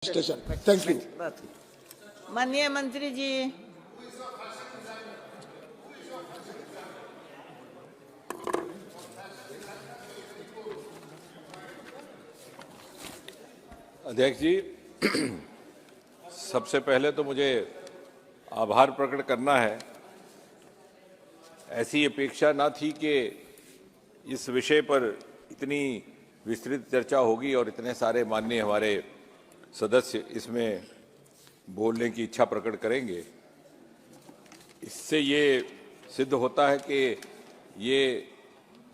Station. Thank you. माननीय मंत्री जी। अध्यक्ष जी, सबसे पहले तो मुझे आभार प्रकट करना है। ऐसी अपेक्षा ना थी कि इस विषय पर इतनी विस्तृत चर्चा होगी और इतने सारे माननीय हमारे सदस्य इसमें बोलने की इच्छा प्रकट करेंगे। इससे ये सिद्ध होता है कि ये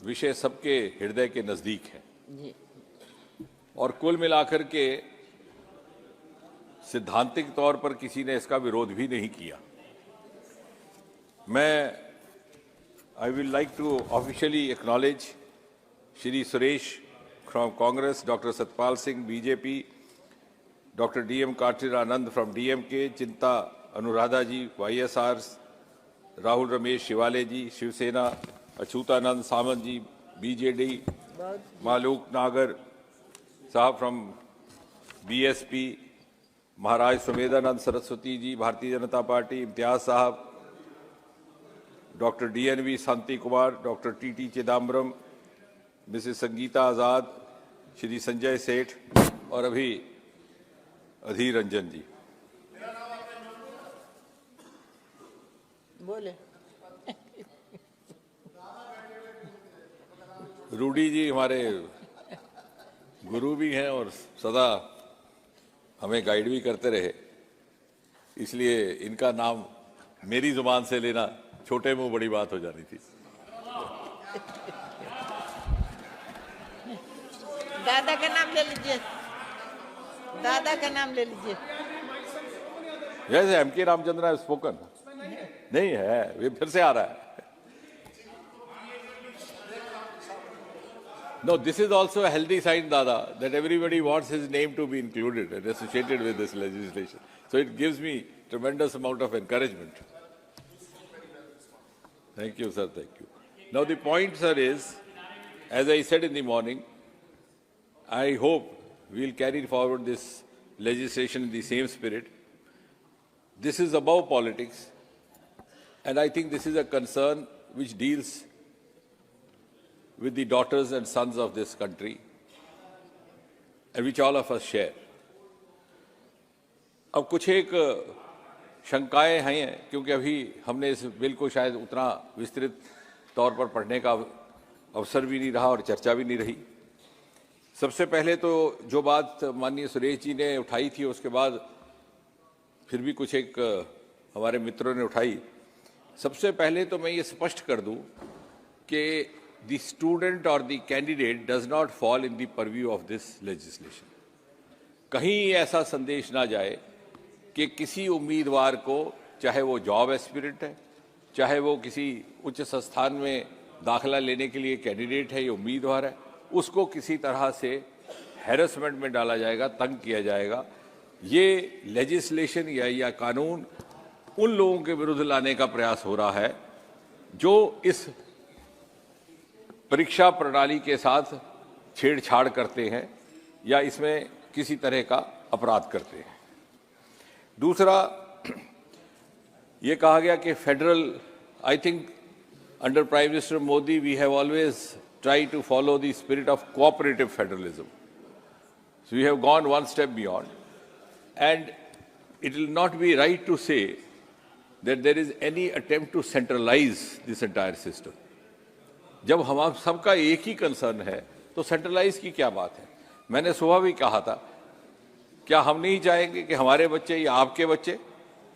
विषय सबके हृदय के नज़दीक है और कुल मिलाकर के सिद्धांतिक तौर पर किसी ने इसका विरोध भी नहीं किया। I will like to officially acknowledge Shri Suresh from Congress, doctor Satpal Singh BJP, doctor DM Karthik Anand from DMK, Chinta Anuradha ji YSR, Rahul Ramesh शिवाले ji Shiv Sena, Achhutanand Samant ji BJD, Malook Nagar साहब from BSP, Maharaj Sumedhanand Saraswati ji Bharatiya Janata Party, Imtiaz साहब, doctor DNV Shanti Kumar, doctor TT Chidambaram, Mrs Sangeeta Azad, Shri Sanjay Seth और अभी अधीर रंजन जी। बोले। रूडी जी हमारे गुरु भी हैं और सदा हमें गाइड भी करते रहे, इसलिए इनका नाम मेरी जुबान से लेना छोटे मुंह बड़ी बात हो जानी थी। दादा का नाम ले लीजिए, दादा का नाम ले लीजिए। जैसे MK रामचंद्र हैव स्पोकन नहीं है, वे फिर से आ रहा है। No, this is also a healthy sign, Dada, that everybody wants his name to be included and associated with this legislation. So it gives me tremendous amount of encouragement. Thank you, sir. Thank you. Now the point, sir, is, as I said in the morning, I hope we'll carry forward this legislation in the same spirit. This is above politics, and I think this is a concern which deals with the daughters and sons of this country, and which all of us share. अब कुछ एक शंकाएं हैं, क्योंकि अभी हमने इस bill को शायद उतना विस्तृत तौर पर पढ़ने का अवसर भी नहीं रहा और चर्चा भी नहीं रही। सबसे पहले तो जो बात माननीय सुरेश जी ने उठाई थी, उसके बाद फिर भी कुछ एक हमारे मित्रों ने उठाई। सबसे पहले तो मैं ये स्पष्ट कर दूं कि the student or the candidate does not fall in the purview of this legislation. कहीं ऐसा संदेश ना जाए कि किसी उम्मीदवार को, चाहे वो जॉब एस्पिरेंट है, चाहे वो किसी उच्च संस्थान में दाखिला लेने के लिए कैंडिडेट है या उम्मीदवार है, उसको किसी तरह से हैरेसमेंट में डाला जाएगा, तंग किया जाएगा। ये लेजिस्लेशन या कानून उन लोगों के विरुद्ध लाने का प्रयास हो रहा है जो इस परीक्षा प्रणाली के साथ छेड़छाड़ करते हैं या इसमें किसी तरह का अपराध करते हैं। दूसरा, ये कहा गया कि federal, I think under prime minister Modi we have always tried to follow the spirit of cooperative federalism. So we have gone one step beyond, and it will not be right to say that there is any attempt to centralize this entire system. जब हम सबका एक ही concern है तो centralise की क्या बात है। मैंने सुबह भी कहा था, क्या हम नहीं चाहेंगे कि हमारे बच्चे या आपके बच्चे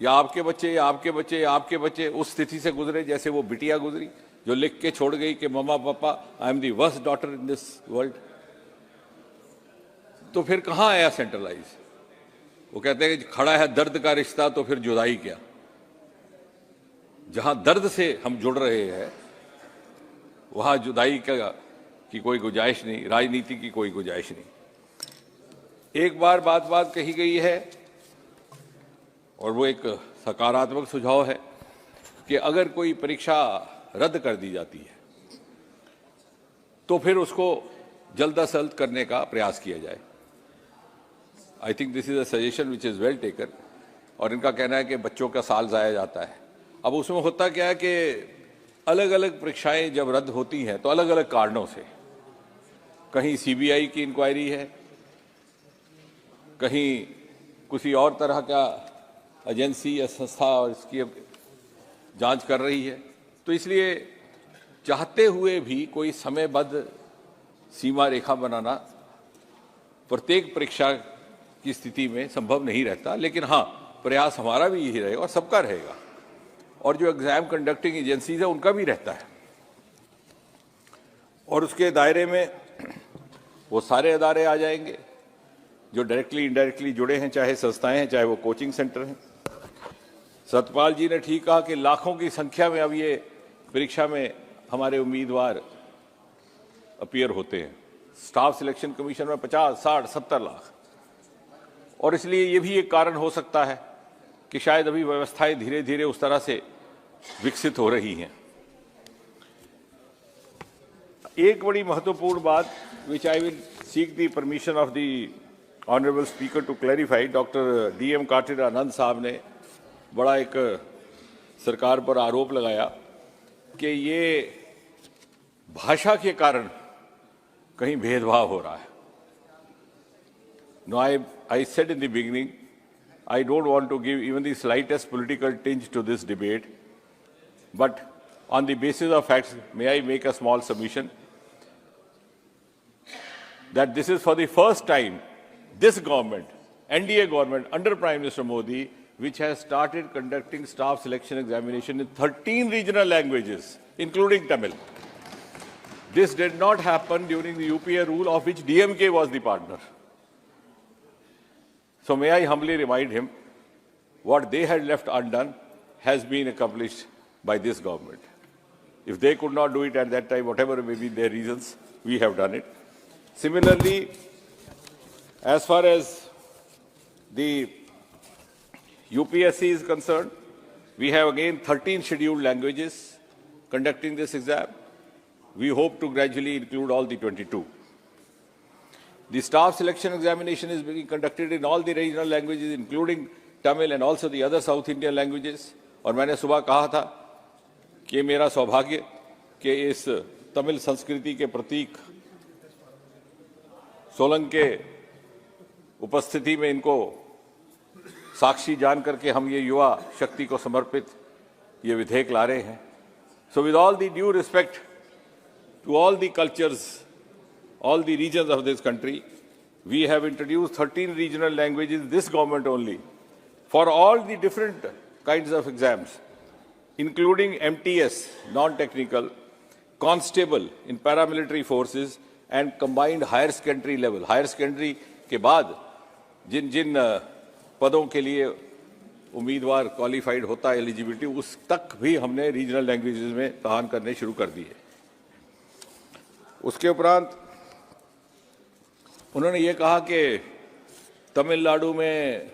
या आपके बच्चे या आपके बच्चे या आपके बच्चे उस स्थिति से गुजरे जैसे वो बिटिया गुजरी, जो लिख के छोड़ गई कि मम्मा पापा I am the worst daughter in this world. तो फिर कहाँ आया सेंट्रलाइज? वो कहते हैं कि खड़ा है दर्द का रिश्ता तो फिर जुदाई क्या। जहां दर्द से हम जुड़ रहे हैं वहां जुदाई की कोई गुंजाइश नहीं, राजनीति की कोई गुंजाइश नहीं। एक बार बात कही गई है और वो एक सकारात्मक सुझाव है कि अगर कोई परीक्षा रद्द कर दी जाती है तो फिर उसको जल्द अज जल्द करने का प्रयास किया जाए। I think this is a suggestion which is well taken. और इनका कहना है कि बच्चों का साल ज़ाया जाता है। अब उसमें होता क्या है कि अलग अलग परीक्षाएं जब रद्द होती हैं तो अलग अलग कारणों से, कहीं सीबीआई की इंक्वायरी है, कहीं किसी और तरह का एजेंसी या संस्था और इसकी जांच कर रही है, तो इसलिए चाहते हुए भी कोई समयबद्ध सीमा रेखा बनाना प्रत्येक परीक्षा की स्थिति में संभव नहीं रहता। लेकिन हाँ, प्रयास हमारा भी यही रहेगा और सबका रहेगा, और जो एग्जाम कंडक्टिंग एजेंसीज है उनका भी रहता है। और उसके दायरे में वो सारे अदारे आ जाएंगे जो डायरेक्टली इनडायरेक्टली जुड़े हैं, चाहे संस्थाएं हैं, चाहे वो कोचिंग सेंटर हैं। सतपाल जी ने ठीक कहा कि लाखों की संख्या में अब ये परीक्षा में हमारे उम्मीदवार अपीयर होते हैं। स्टाफ सिलेक्शन कमीशन में 50, 60, 70 लाख। और इसलिए ये भी एक कारण हो सकता है कि शायद अभी व्यवस्थाएं धीरे धीरे उस तरह से विकसित हो रही हैं। एक बड़ी महत्वपूर्ण बात which I will seek the permission of the honourable speaker to clarify, doctor DM कार्टिर आनंद साहब ने बड़ा एक सरकार पर आरोप लगाया कि ये भाषा के कारण कहीं भेदभाव हो रहा है। Now I said in the beginning, I don't want to give even the slightest political tinge to this debate, but on the basis of facts, may I make a small submission that this is for the first time, this government, NDA government under Prime Minister Modi, which has started conducting staff selection examination in 13 regional languages, including Tamil. This did not happen during the UPA rule, of which DMK was the partner. So may I humbly remind him, what they had left undone has been accomplished by this government. If they could not do it at that time, whatever may be their reasons, we have done it. Similarly, as far as the UPSC is concerned, we have again 13 scheduled languages conducting this exam. We hope to gradually include all the 22. The staff selection examination is being conducted in all the regional languages, including Tamil and also the other South Indian languages. और मैंने सुबह कहा था कि मेरा सौभाग्य कि इस तमिल संस्कृति के प्रतीक सोलंग के उपस्थिति में इनको साक्षी जान करके हम ये युवा शक्ति को समर्पित ये विधेयक ला रहे हैं. So with all the due respect to all the cultures, all the regions of this country, we have introduced 13 regional languages, this government only, for all the different kinds of exams, including MTS, non-technical, constable in paramilitary forces, and combined higher secondary level. Higher secondary के बाद जिन जिन पदों के लिए उम्मीदवार qualified होता है, eligibility, उस तक भी हमने रीजनल लैंग्वेजेस में इम्तहान करने शुरू कर दिए. उसके उपरांत उन्होंने ये कहा कि तमिलनाडु में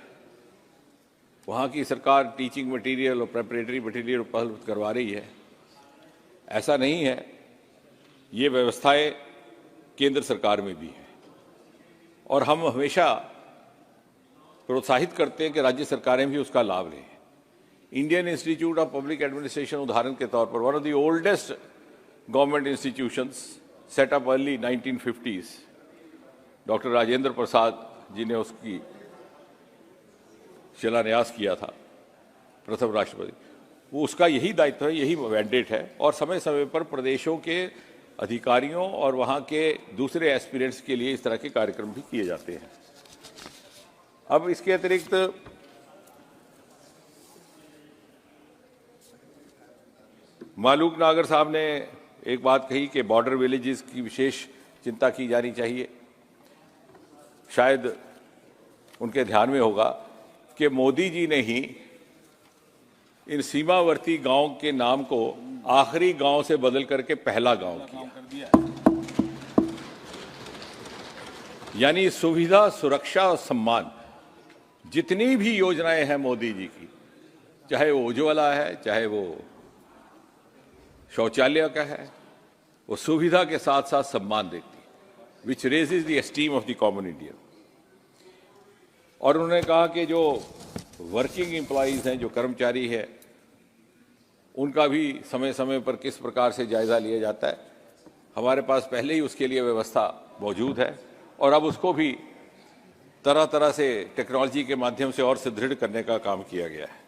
वहाँ की सरकार टीचिंग मटेरियल और प्रेपरेटरी मटेरियल उपलब्ध करवा रही है. ऐसा नहीं है, ये व्यवस्थाएं केंद्र सरकार में भी है और हम हमेशा प्रोत्साहित करते हैं कि राज्य सरकारें भी उसका लाभ लें. Indian Institute of Public Administration उदाहरण के तौर पर, one of the oldest government institutions, set up early 1950s, doctor Rajendra Prasad ji ने उसकी शिलान्यास किया था, प्रथम राष्ट्रपति. वो उसका यही दायित्व है, यही मैंडेट है और समय समय पर प्रदेशों के अधिकारियों और वहाँ के दूसरे एस्पिरेंट्स के लिए इस तरह के कार्यक्रम भी किए जाते हैं. अब इसके अतिरिक्त मालूक नागर साहब ने एक बात कही कि बॉर्डर विलेजेस की विशेष चिंता की जानी चाहिए. शायद उनके ध्यान में होगा कि मोदी जी ने ही इन सीमावर्ती गांव के नाम को आखिरी गांव से बदल करके पहला गांव किया. यानी सुविधा, सुरक्षा और सम्मान, जितनी भी योजनाएं हैं मोदी जी की, चाहे वो उज्ज्वला है, चाहे वो शौचालय का है, वो सुविधा के साथ साथ सम्मान देती है, which raises the esteem of the common Indian. और उन्होंने कहा कि जो वर्किंग एम्प्लॉयज़ हैं, जो कर्मचारी है, उनका भी समय समय पर किस प्रकार से जायज़ा लिया जाता है। हमारे पास पहले ही उसके लिए व्यवस्था मौजूद है और अब उसको भी तरह तरह से टेक्नोलॉजी के माध्यम से और सुदृढ़ करने का काम किया गया है।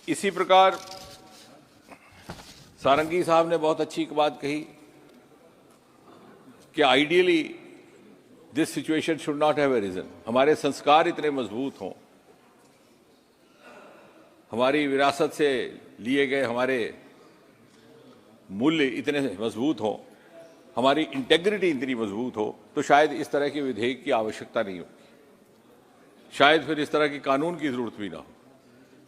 इसी प्रकार सारंगी साहब ने बहुत अच्छी बात कही कि ideally this situation should not have arisen. हमारे संस्कार इतने मजबूत हों, हमारी विरासत से लिए गए हमारे मूल्य इतने मजबूत हों, हमारी इंटेग्रिटी इतनी मजबूत हो, तो शायद इस तरह के विधेयक की आवश्यकता नहीं होगी, शायद फिर इस तरह के कानून की जरूरत भी ना हो।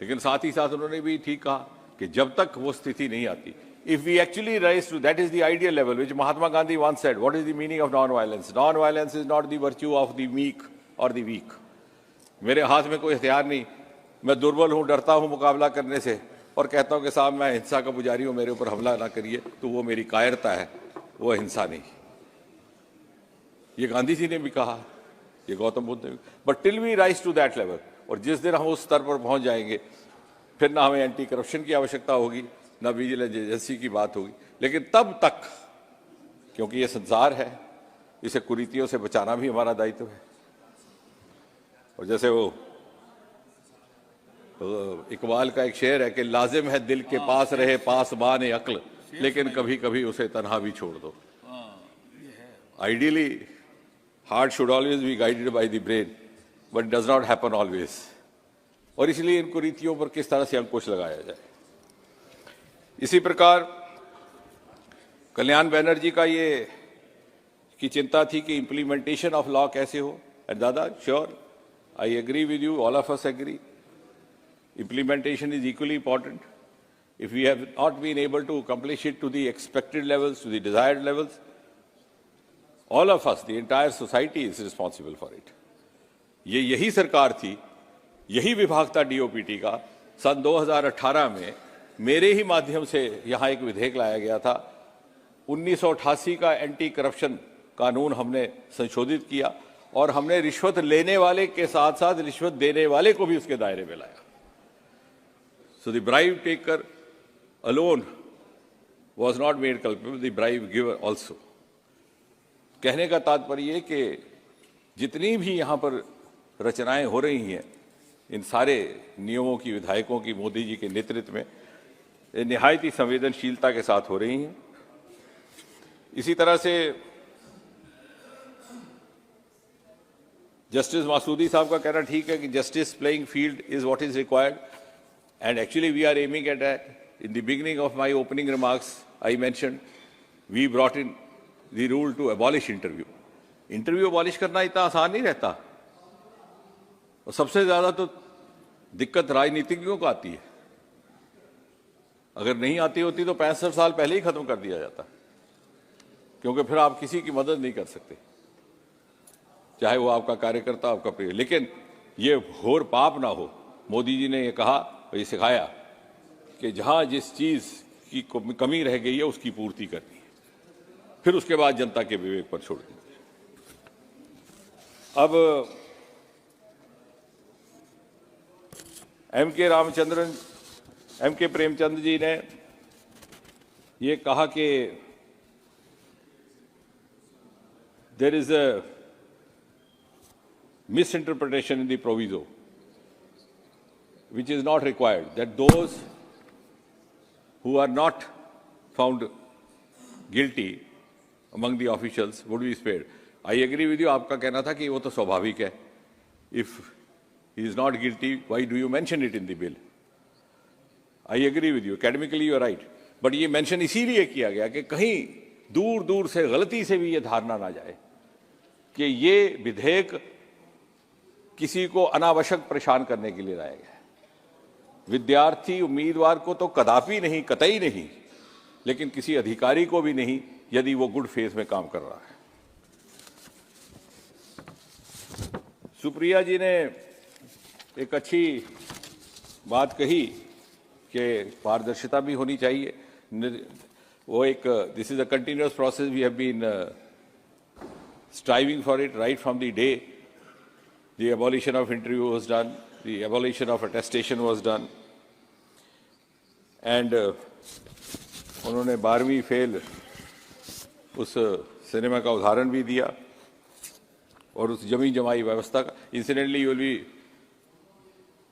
लेकिन साथ ही साथ उन्होंने भी ठीक कहा कि जब तक वो स्थिति नहीं आती, if we actually rise to that is the ideal level which Mahatma Gandhi once said. What is the meaning of non-violence? Non-violence is not the virtue of the meek or the weak. मेरे हाथ में कोई हथियार नहीं, मैं दुर्बल हूं, डरता हूं मुकाबला करने से और कहता हूं कि साहब मैं हिंसा का पुजारी हूं, मेरे ऊपर हमला ना करिए, तो वो मेरी कायरता है, वो हिंसा नहीं। ये गांधी जी ने भी कहा, ये गौतम बुद्ध ने भी। But till we rise to that level, और जिस दिन हम उस स्तर पर पहुंच जाएंगे, फिर ना हमें एंटी करप्शन की आवश्यकता होगी, ना विजिलेंस एजेंसी की बात होगी। लेकिन तब तक, क्योंकि ये संसार है, इसे कुरीतियों से बचाना भी हमारा दायित्व है। और जैसे वो इकबाल का एक शेर है कि लाजिम है दिल के पास रहे पासबान अक्ल, लेकिन कभी कभी उसे तन्हा भी छोड़ दो। Ideally heart should always be guided by the brain, but does not happen always. और इसलिए इन कुरीतियों पर किस तरह से अंकुश लगाया जाए। इसी प्रकार कल्याण बनर्जी का ये की चिंता थी कि इंप्लीमेंटेशन ऑफ लॉ कैसे हो। एंड दादा, sure, I agree with you, all of us agree, implementation is equally important. If we have not been able to accomplish it to the expected levels, to the desired levels, all of us, the entire society is responsible for it. यही सरकार थी, यही विभाग था DOPT का। सन 2018 में मेरे ही माध्यम से यहाँ एक विधेयक लाया गया था। 1988 का एंटी करप्शन कानून हमने संशोधित किया और हमने रिश्वत लेने वाले के साथ साथ रिश्वत देने वाले को भी उसके दायरे में लाया। So the bribe taker alone was not made culpable, the bribe giver also. कहने का तात्पर्य ये कि जितनी भी यहाँ पर रचनाएं हो रही हैं, इन सारे नियमों की, विधायकों की मोदी जी के नेतृत्व में निहायत ही संवेदनशीलता के साथ हो रही हैं। इसी तरह से जस्टिस मासूदी साहब का कहना ठीक है कि justice playing field is what is required, and actually we are aiming at that. In the beginning of my opening remarks, I mentioned we brought in the rule to abolish interview. Interview abolish करना इतना आसान नहीं रहता, और सबसे ज्यादा तो दिक्कत राजनीतिज्ञों को आती है। अगर नहीं आती होती तो 65 साल पहले ही खत्म कर दिया जाता, क्योंकि फिर आप किसी की मदद नहीं कर सकते, चाहे वो आपका कार्यकर्ता, आपका प्रिय। लेकिन ये घोर पाप ना हो। मोदी जी ने ये कहा, ये सिखाया कि जहां जिस चीज की कमी रह गई है उसकी पूर्ति करनी है, फिर उसके बाद जनता के विवेक पर छोड़ देंगे। अब एम के प्रेमचंद जी ने ये कहा कि there is a misinterpretation in the proviso which is not required, that those who are not found guilty among the officials would be spared. I agree with you. आपका कहना था कि वो तो स्वाभाविक है। If he is not guilty, why do you mention it in the bill? I agree with you. Academically you are right. But ये mention इसीलिए किया गया कि कहीं दूर दूर से गलती से भी ये धारणा ना जाए कि ये विधेयक किसी को अनावश्यक परेशान करने के लिए लाया गया है। विद्यार्थी उम्मीदवार को तो कदापि नहीं, कतई नहीं, लेकिन किसी अधिकारी को भी नहीं, यदि वो गुड फेथ में काम कर रहा है। सुप्रिया जी ने एक अच्छी बात कही कि पारदर्शिता भी होनी चाहिए। वो एक this is a continuous process we have been striving for it right from the day the abolition of interview was done, the abolition of attestation was done, and उन्होंने 12वीं फेल उस सिनेमा का उदाहरण भी दिया और उस जमी जमाई व्यवस्था का. Incidentally you will be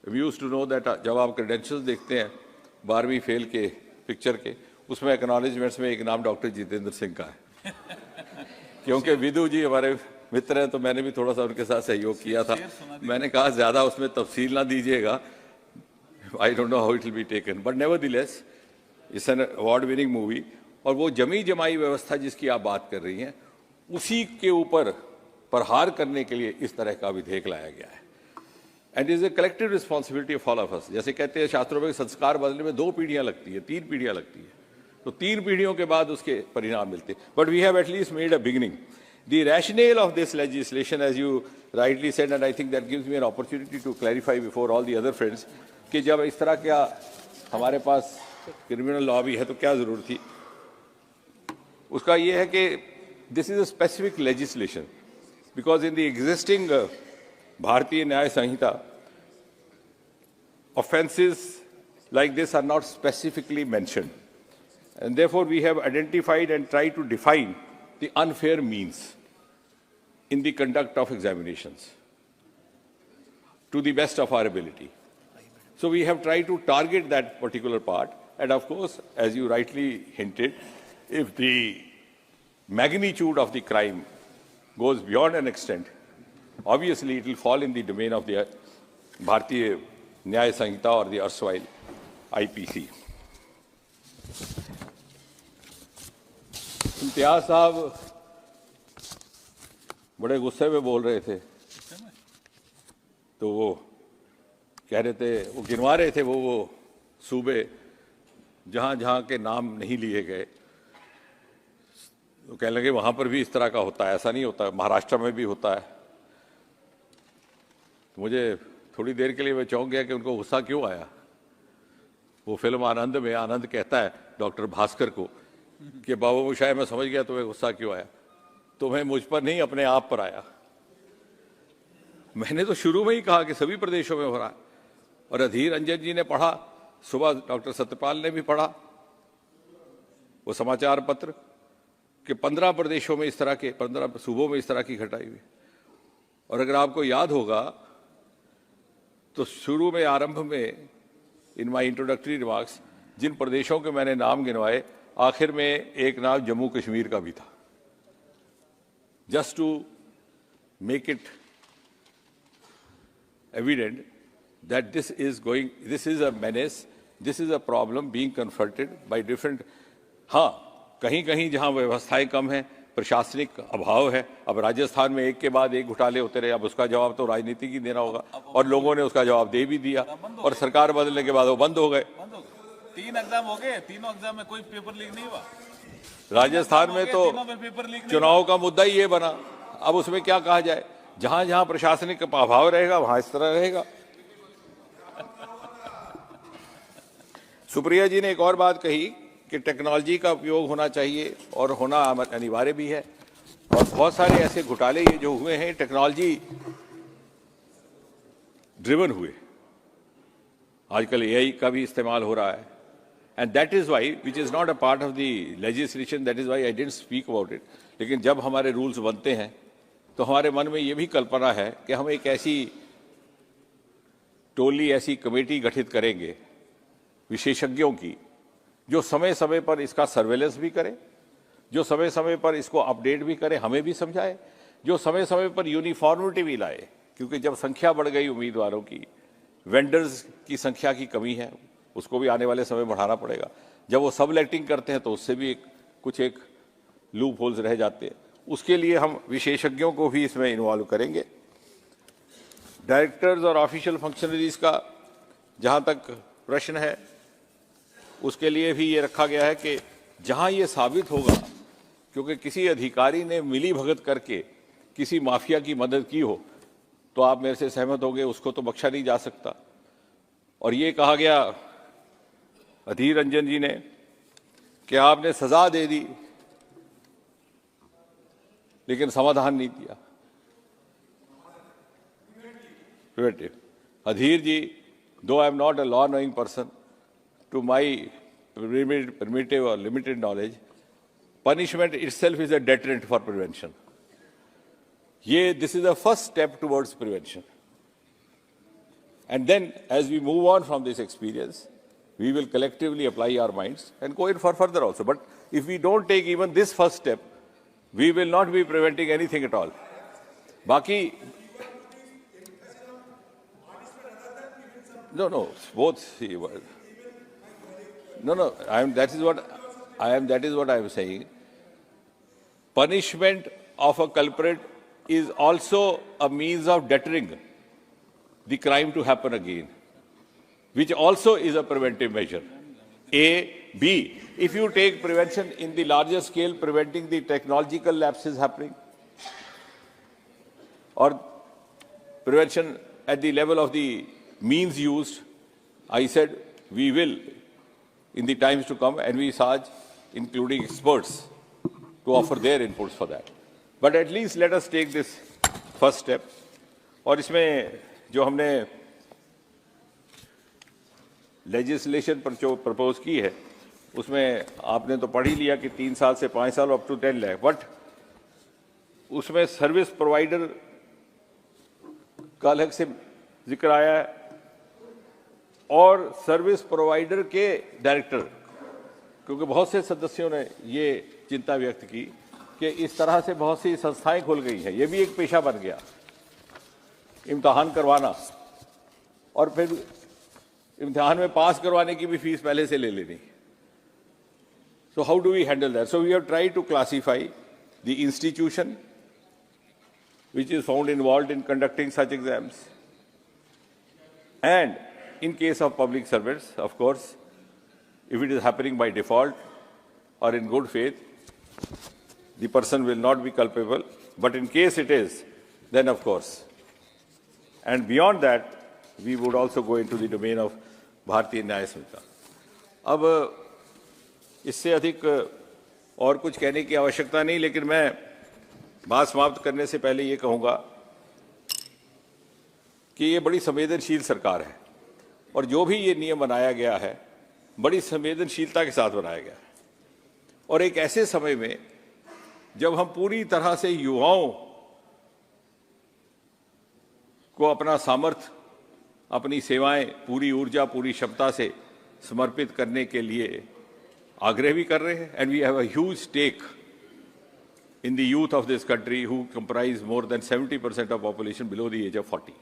amused to know that जब आप क्रेडेंशियल्स देखते हैं 12वीं फेल के पिक्चर के, उसमें एक्नॉलेजमेंट्स में एक नाम डॉक्टर जितेंद्र सिंह का है. क्योंकि विदु जी हमारे मित्र हैं तो मैंने भी थोड़ा सा उनके साथ सहयोग किया था. मैंने कहा ज्यादा उसमें तफसील ना दीजिएगा, I don't know how it will be taken, but nevertheless it's an award winning movie. और वो जमी जमाई व्यवस्था जिसकी आप बात कर रही हैं, उसी के ऊपर प्रहार करने के लिए इस तरह का विधेयक लाया गया है. And is a collective responsibility of all of अस. जैसे कहते हैं शास्त्रों में संस्कार बदलने में 2 पीढ़ियां लगती है, 3 पीढ़ियां लगती है, तो 3 पीढ़ियों के बाद उसके परिणाम मिलते हैं. But we have at least made a beginning. The rationale of this legislation, as you rightly said, and I think that gives me an opportunity to clarify before all the other friends, कि जब इस तरह क्या हमारे पास criminal law भी है तो क्या जरूरत थी, उसका ये है कि this is a specific legislation because in the existing भारतीय न्याय संहिता offenses like this are not specifically mentioned, and therefore we have identified and tried to define the unfair means in the conduct of examinations to the best of our ability. So we have tried to target that particular part, and of course, as you rightly hinted, if the magnitude of the crime goes beyond an extent, obviously it will fall in the domain of the Bharatiya Nyaya Sanhita or the erstwhile IPC. Imtiaz साहब बड़े गुस्से में बोल रहे थे, तो वो कह रहे थे, वो गिनवा रहे थे वो सूबे जहां जहां के नाम नहीं लिए गए, तो कहने लगे वहां पर भी इस तरह का होता है. ऐसा नहीं होता, महाराष्ट्र में भी होता है. तो मुझे थोड़ी देर के लिए मैं चौंक गया कि उनको गुस्सा क्यों आया. वो फिल्म आनंद में आनंद कहता है डॉक्टर भास्कर को कि बाबू मोशाय मैं समझ गया तुम्हें गुस्सा क्यों आया, तुम्हें मुझ पर नहीं अपने आप पर आया. मैंने तो शुरू में ही कहा कि सभी प्रदेशों में हो रहा है. और अधीर रंजन जी ने पढ़ा, सुबह डॉक्टर सत्यपाल ने भी पढ़ा वो समाचार पत्र कि 15 प्रदेशों में इस तरह के, 15 सूबों में इस तरह की घटाई हुई. और अगर आपको याद होगा तो शुरू में आरंभ में इन माई इंट्रोडक्टरी रिमार्क्स जिन प्रदेशों के मैंने नाम गिनवाए, आखिर में एक नाम जम्मू कश्मीर का भी था. Just to make it evident that this is a menace, this is a problem being confronted by different. हाँ, कहीं कहीं जहां व्यवस्थाएं कम हैं, प्रशासनिक अभाव है. अब राजस्थान में एक के बाद एक घोटाले होते रहे, अब उसका जवाब तो राजनीति की देना होगा, और लोगों ने उसका जवाब दे भी दिया, और सरकार बदलने के बाद वो बंद हो गए. 3 एग्जाम हो गए, तीनों एग्जाम में कोई पेपर लीक नहीं हुआ. राजस्थान में तो चुनाव का मुद्दा ही ये बना. अब उसमें क्या कहा जाए, जहां जहां प्रशासनिक अभाव रहेगा वहां इस तरह रहेगा. सुप्रिया जी ने एक और बात कही कि टेक्नोलॉजी का उपयोग होना चाहिए और होना अनिवार्य भी है. और बहुत सारे ऐसे घोटाले ये जो हुए हैं टेक्नोलॉजी ड्रिवन हुए. आजकल एआई का भी इस्तेमाल हो रहा है, and that is why which is not a part of the legislation, that is why I didn't speak about it. लेकिन जब हमारे रूल्स बनते हैं तो हमारे मन में ये भी कल्पना है कि हम एक ऐसी टोली, ऐसी कमेटी गठित करेंगे विशेषज्ञों की, जो समय समय पर इसका सर्वेलेंस भी करे, जो समय समय पर इसको अपडेट भी करे, हमें भी समझाए, जो समय समय पर यूनिफॉर्मिटी भी लाए. क्योंकि जब संख्या बढ़ गई उम्मीदवारों की, वेंडर्स की संख्या की कमी है, उसको भी आने वाले समय बढ़ाना पड़ेगा. जब वो सब लेटिंग करते हैं तो उससे भी कुछ लूप होल्स रह जाते हैं. उसके लिए हम विशेषज्ञों को भी इसमें इन्वॉल्व करेंगे. डायरेक्टर्स और ऑफिशियल फंक्शनरीज का जहां तक प्रश्न है, उसके लिए भी ये रखा गया है कि जहां ये साबित होगा क्योंकि किसी अधिकारी ने मिली भगत करके किसी माफिया की मदद की हो, तो आप मेरे से सहमत होंगे उसको तो बख्शा नहीं जा सकता. और ये कहा गया अधीर रंजन जी ने कि आपने सजा दे दी लेकिन समाधान नहीं दिया। Preventive. Adhir ji, though I am not a law-knowing person, to my primitive or limited knowledge, punishment itself is a deterrent for prevention. This is the first step towards prevention. And then, as we move on from this experience, we will collectively apply our minds and go in for further also. But if we don't take even this first step, we will not be preventing anything at all. Baki, no, both. No. That is what I am saying. Punishment of a culprit is also a means of deterring the crime to happen again, which also is a preventive measure. A. B. If you take prevention in the larger scale, preventing the technological lapses happening, or prevention at the level of the means used, I said we will, in the times to come, envisage including experts to offer their inputs for that. But at least let us take this first step. और इसमें जो हमने legislation पर जो propose की है, उसमें आपने तो पढ़ ही लिया कि 3 साल से 5 साल अप टू 10 लाख, बट उसमें सर्विस प्रोवाइडर का अलग से जिक्र आया है और सर्विस प्रोवाइडर के डायरेक्टर, क्योंकि बहुत से सदस्यों ने ये चिंता व्यक्त की कि इस तरह से बहुत सी संस्थाएं खुल गई हैं, ये भी एक पेशा बन गया, इम्तिहान करवाना और फिर इम्तिहान में पास करवाने की भी फीस पहले से ले लेनी. So how do we handle that? So we have tried to classify the institution which is found involved in conducting such exams, and in case of public servants, of course, if it is happening by default or in good faith, the person will not be culpable, but in case it is, then of course. And beyond that, we would also go into the domain of भारतीय न्याय संहिता. अब इससे अधिक और कुछ कहने की आवश्यकता नहीं, लेकिन मैं बात समाप्त करने से पहले ये कहूँगा कि ये बड़ी संवेदनशील सरकार है और जो भी ये नियम बनाया गया है बड़ी संवेदनशीलता के साथ बनाया गया है, और एक ऐसे समय में जब हम पूरी तरह से युवाओं को अपना सामर्थ्य, अपनी सेवाएं पूरी ऊर्जा, पूरी क्षमता से समर्पित करने के लिए आग्रह भी कर रहे हैं. And we have a huge stake in the youth of this country, who comprise more than 70% of population below the age of 40.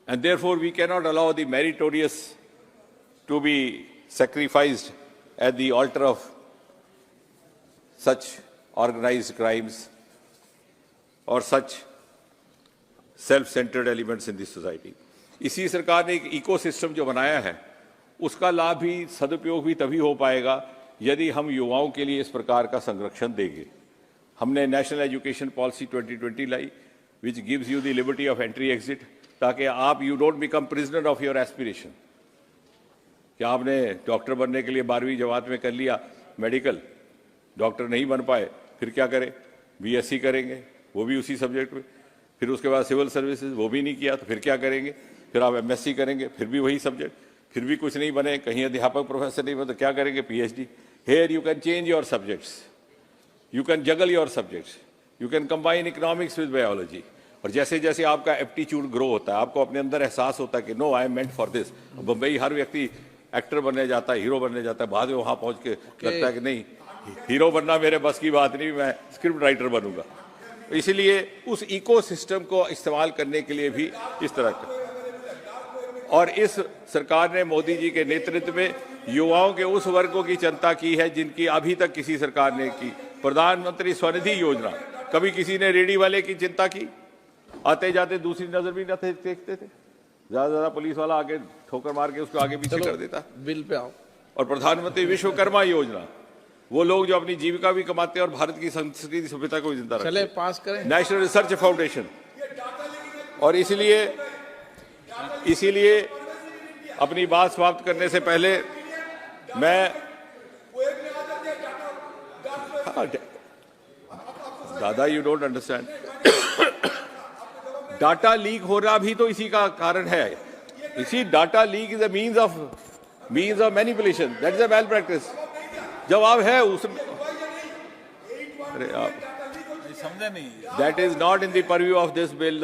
And therefore, we cannot allow the meritorious to be sacrificed at the altar of such organized crimes or such self-centered elements in the society. इसी सरकार ने एक ecosystem जो बनाया है, उसका लाभ भी, सदुपयोग भी तभी हो पाएगा यदि हम युवाओं के लिए इस प्रकार का संरक्षण देंगे. हमने national education policy 2020 lie, which gives you the liberty of entry exit, ताकि आप you don't become prisoner of your aspiration. कि आपने डॉक्टर बनने के लिए 12वीं जमात में कर लिया मेडिकल, डॉक्टर नहीं बन पाए, फिर क्या करें? बीएससी करेंगे, वो भी उसी सब्जेक्ट में, फिर उसके बाद सिविल सर्विसेज, वो भी नहीं किया तो फिर क्या करेंगे? फिर आप एमएससी करेंगे, फिर भी वही सब्जेक्ट, फिर भी कुछ नहीं बने, कहीं अध्यापक प्रोफेसर नहीं बने तो क्या करेंगे? PhD. Here you can change your subjects, you can juggle your subjects, you can combine economics with biology. और जैसे जैसे आपका एप्टीट्यूड ग्रो होता है, आपको अपने अंदर एहसास होता है कि no I am meant for this. Bombay हर व्यक्ति एक्टर बनने जाता है, हीरो बनने जाता है, बाद में वहां पहुंच के लगता है कि नहीं, हीरो बनना मेरे बस की बात नहीं, मैं स्क्रिप्ट राइटर बनूंगा. इसलिए उस इकोसिस्टम को इस्तेमाल करने के लिए भी इस तरह का, और इस सरकार ने मोदी जी के नेतृत्व में युवाओं के उस वर्गों की चिंता की है जिनकी अभी तक किसी सरकार ने की. प्रधानमंत्री स्वनिधि योजना, कभी किसी ने रेडी वाले की चिंता की? आते जाते दूसरी नजर भी न देखते थे, ज्यादा पुलिस वाला आगे ठोकर मार के उसको आगे पीछे कर देता. बिल पे आओ. और प्रधानमंत्री विश्वकर्मा योजना, वो लोग जो अपनी जीविका भी कमाते हैं और भारत की संस्कृति सभ्यता को भी जिंदा रखते हैं. चले पास करें. National research foundation. और इसीलिए अपनी बात समाप्त करने से पहले मैं दादा, you don't understand. Data leak हो रहा भी तो इसी का कारण है। इसी data leak is a means of manipulation, that is a malpractice. जवाब है उस, अरे आप समझे नहीं। That is not in the purview of this bill.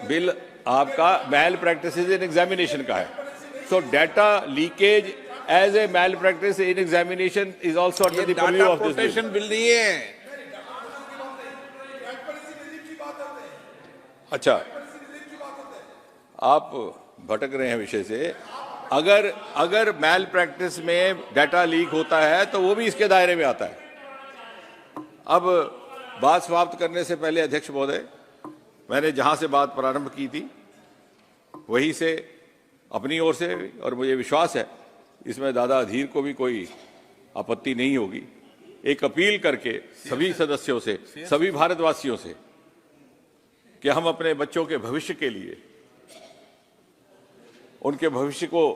Bill आपका मैल प्रैक्टिस इन एग्जामिनेशन का है। So data leakage as a malpractice in examination is also under the purview of this bill. Bill नहीं है। अच्छा, आप भटक रहे हैं विषय से। अगर मैल प्रैक्टिस में डाटा लीक होता है तो वो भी इसके दायरे में आता है। अब बात समाप्त करने से पहले अध्यक्ष महोदय, मैंने जहां से बात प्रारंभ की थी वहीं से अपनी ओर से, और मुझे विश्वास है इसमें दादा अधीर को भी कोई आपत्ति नहीं होगी, एक अपील करके सभी सदस्यों से, सभी भारतवासियों से कि हम अपने बच्चों के भविष्य के लिए, उनके भविष्य को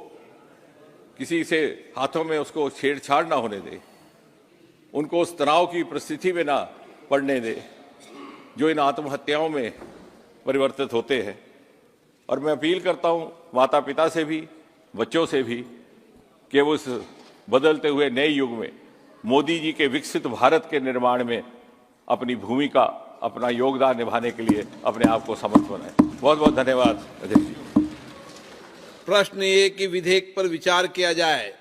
किसी से हाथों में उसको छेड़छाड़ ना होने दें, उनको उस तनाव की परिस्थिति में ना पड़ने दें जो इन आत्महत्याओं में परिवर्तित होते हैं। और मैं अपील करता हूं माता पिता से भी, बच्चों से भी, कि वो इस बदलते हुए नए युग में मोदी जी के विकसित भारत के निर्माण में अपनी भूमिका, अपना योगदान निभाने के लिए अपने आप को समर्थ बनाएं। बहुत बहुत धन्यवाद अध्यक्ष जी। प्रश्न ये कि विधेयक पर विचार किया जाए।